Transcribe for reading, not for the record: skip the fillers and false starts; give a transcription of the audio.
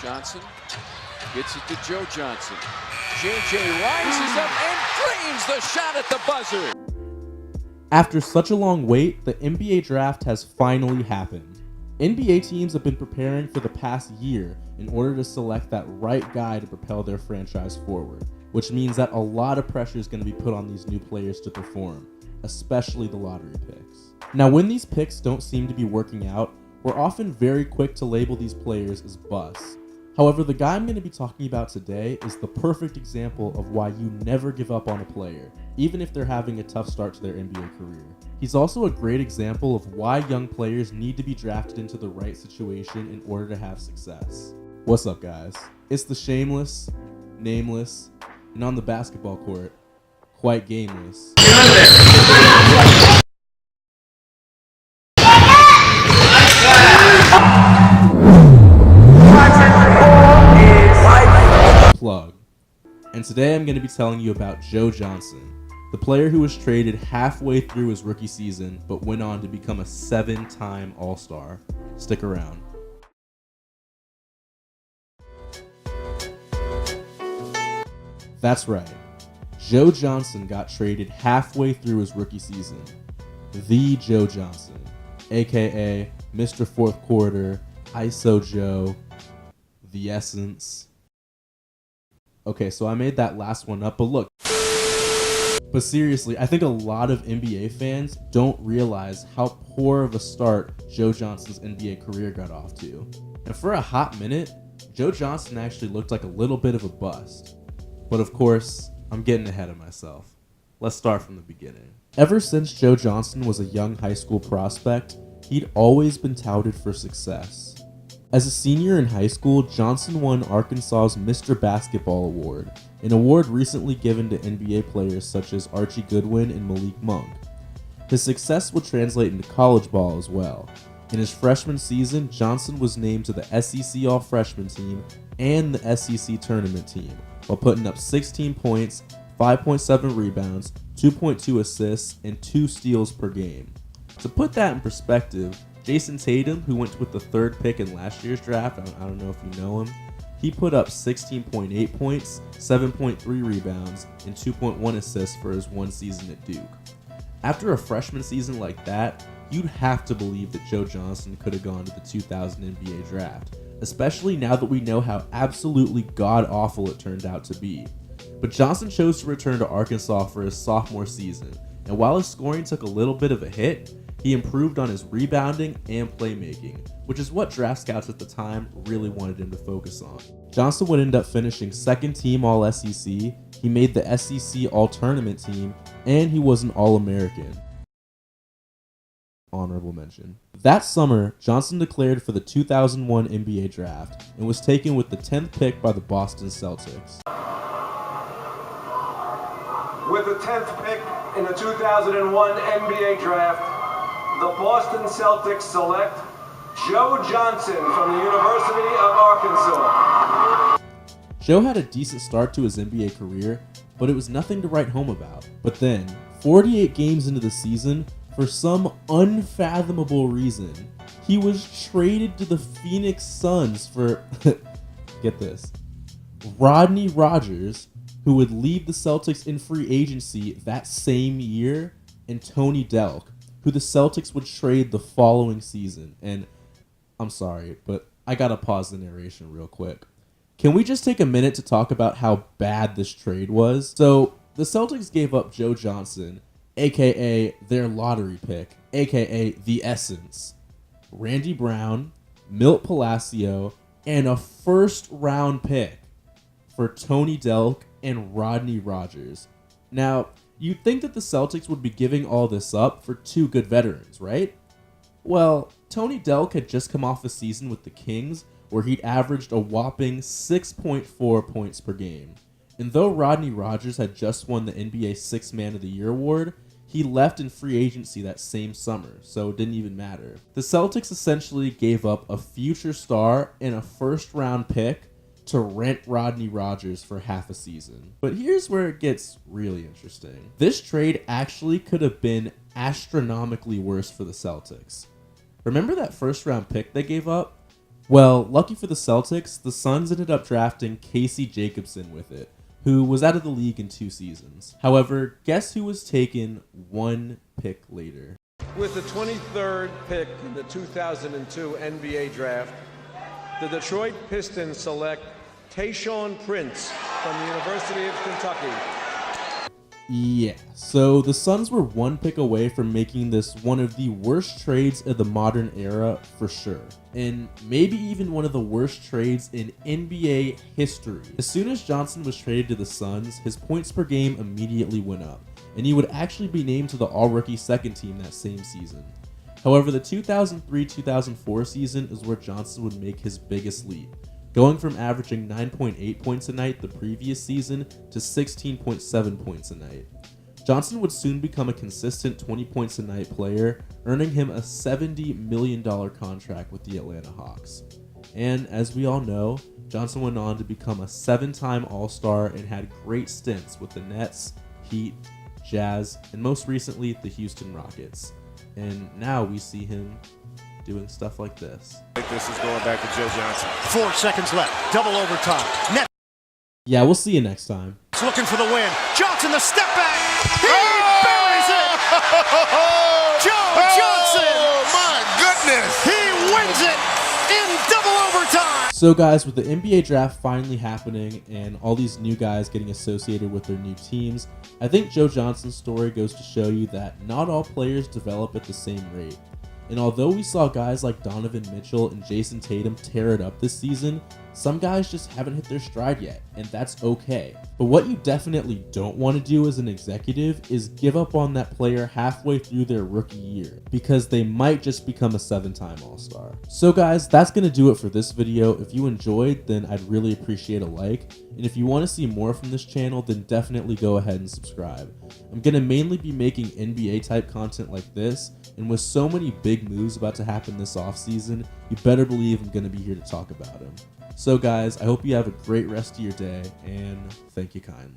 Johnson gets it to Joe Johnson. JJ rises up and drains the shot at the buzzer. After such a long wait, the NBA draft has finally happened. NBA teams have been preparing for the past year in order to select that right guy to propel their franchise forward, which means that a lot of pressure is going to be put on these new players to perform, especially the lottery picks. Now, when these picks don't seem to be working out, we're often very quick to label these players as busts. However, the guy I'm going to be talking about today is the perfect example of why you never give up on a player, even if they're having a tough start to their NBA career. He's also a great example of why young players need to be drafted into the right situation in order to have success. What's up, guys? It's the Shameless, Nameless, and on the basketball court, quite gameless. Plug. And today I'm going to be telling you about Joe Johnson, the player who was traded halfway through his rookie season but went on to become a 7-time All-Star. Stick around. That's right. Joe Johnson got traded halfway through his rookie season. The Joe Johnson, aka Mr. Fourth Quarter, ISO Joe, The Essence. Okay, so I made that last one up, but look. But seriously, I think a lot of NBA fans don't realize how poor of a start Joe Johnson's NBA career got off to. And for a hot minute, Joe Johnson actually looked like a little bit of a bust. But of course, I'm getting ahead of myself. Let's start from the beginning. Ever since Joe Johnson was a young high school prospect, he'd always been touted for success. As a senior in high school, Johnson won Arkansas's Mr. Basketball Award, an award recently given to NBA players such as Archie Goodwin and Malik Monk. His success would translate into college ball as well. In his freshman season, Johnson was named to the SEC All-Freshman team and the SEC Tournament team, while putting up 16 points, 5.7 rebounds, 2.2 assists, and 2 steals per game. To put that in perspective, Jason Tatum, who went with the 3rd pick in last year's draft, I don't know if you know him, he put up 16.8 points, 7.3 rebounds, and 2.1 assists for his one season at Duke. After a freshman season like that, you'd have to believe that Joe Johnson could have gone to the 2000 NBA draft, especially now that we know how absolutely god-awful it turned out to be. But Johnson chose to return to Arkansas for his sophomore season, and while his scoring took a little bit of a hit, he improved on his rebounding and playmaking, which is what draft scouts at the time really wanted him to focus on. Johnson would end up finishing 2nd team All-SEC, he made the SEC All-Tournament team, and he was an All-American. Honorable mention. That summer, Johnson declared for the 2001 NBA draft and was taken with the 10th pick by the Boston Celtics. With the 10th pick in the 2001 NBA draft, the Boston Celtics select Joe Johnson from the University of Arkansas. Joe had a decent start to his NBA career, but it was nothing to write home about. But then, 48 games into the season, for some unfathomable reason, he was traded to the Phoenix Suns for, get this, Rodney Rogers, who would leave the Celtics in free agency that same year, and Tony Delk, who the Celtics would trade the following season. And I'm sorry, but I gotta pause the narration real quick. Can we just take a minute to talk about how bad this trade was? So, the Celtics gave up Joe Johnson, aka their lottery pick, aka The Essence, Randy Brown, Milt Palacio, and a 1st round pick for Tony Delk and Rodney Rogers. Now, you'd think that the Celtics would be giving all this up for 2 good veterans, right? Well, Tony Delk had just come off a season with the Kings where he'd averaged a whopping 6.4 points per game. And though Rodney Rogers had just won the NBA 6th Man of the Year award, he left in free agency that same summer, so it didn't even matter. The Celtics essentially gave up a future star and a 1st round pick to rent Rodney Rogers for half a season. But here's where it gets really interesting. This trade actually could have been astronomically worse for the Celtics. Remember that 1st round pick they gave up? Well, lucky for the Celtics, the Suns ended up drafting Casey Jacobson with it, who was out of the league in 2 seasons. However, guess who was taken 1 pick later? With the 23rd pick in the 2002 NBA Draft, the Detroit Pistons select Tayshaun Prince from the University of Kentucky. Yeah, so the Suns were 1 pick away from making this one of the worst trades of the modern era for sure, and maybe even one of the worst trades in NBA history. As soon as Johnson was traded to the Suns, his points per game immediately went up, and he would actually be named to the All-Rookie second team that same season. However, the 2003-2004 season is where Johnson would make his biggest leap, going from averaging 9.8 points a night the previous season to 16.7 points a night. Johnson would soon become a consistent 20 points a night player, earning him a $70 million contract with the Atlanta Hawks. And as we all know, Johnson went on to become a 7-time All-Star and had great stints with the Nets, Heat, Jazz, and most recently the Houston Rockets. And now we see him doing stuff like this. This is going back to Joe Johnson. 4 seconds left. Double overtime. Net Yeah, we'll see you next time. looking for the win. Johnson, the step back. He buries it. Joe Johnson. Oh, my goodness. He wins it in double overtime. So guys, with the NBA draft finally happening and all these new guys getting associated with their new teams, I think Joe Johnson's story goes to show you that not all players develop at the same rate. And although we saw guys like Donovan Mitchell and Jason Tatum tear it up this season, some guys just haven't hit their stride yet, and that's okay. But what you definitely don't want to do as an executive is give up on that player halfway through their rookie year, because they might just become a 7-time All-Star. So guys, that's going to do it for this video. If you enjoyed, then I'd really appreciate a like. And if you want to see more from this channel, then definitely go ahead and subscribe. I'm going to mainly be making NBA type content like this, and with so many big moves about to happen this offseason, you better believe I'm going to be here to talk about them. So guys, I hope you have a great rest of your day, and thank you kindly.